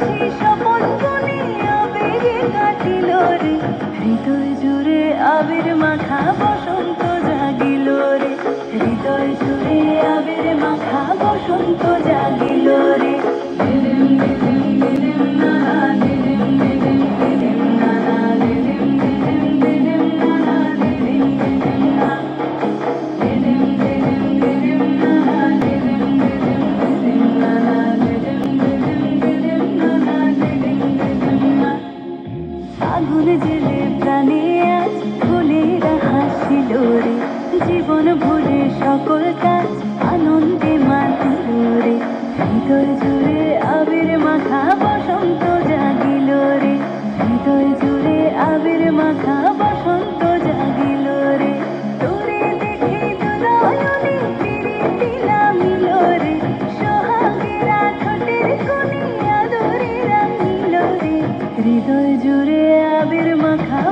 হাসি স্বপন বনে আবেগে কাটিল রে, হৃদয় জুড়ে আবির মাখা বসন্ত জাগিল রে, হৃদয় জুড়ে আবির মাখা বসন্ত জাগিল রে। দিদিম দিদিম দিদিম নানা, দিদিম দিদিম দিদিম নানা, দিদিম দিদিম দিদিম নানা, দিদিম দিদিম না। দিদিম দিদিম দিদিম নানা, দিদিম দিদিম দিদিম নানা, দিদিম দিদিম দিদিম নানা, দিদিম দিদিম না। আগুন জেলে প্রাণে আজ ফুলেরা হাসিল রে, জীবন ভরে সকল কাজ আনন্দে মাতিল রে, হৃদয় জুড়ে আবির মাখা বসন্ত জাগিল রে, হৃদয় জুড়ে আবির মাখা বসন্ত জাগিল রে। তোরে দেখে দু নয়নে প্রীতি নামিল রে, সোহাগেরা ঠোঁটের কোণে আদরে রাঙিল রে, হৃদয় জুড়ে আবির মাখা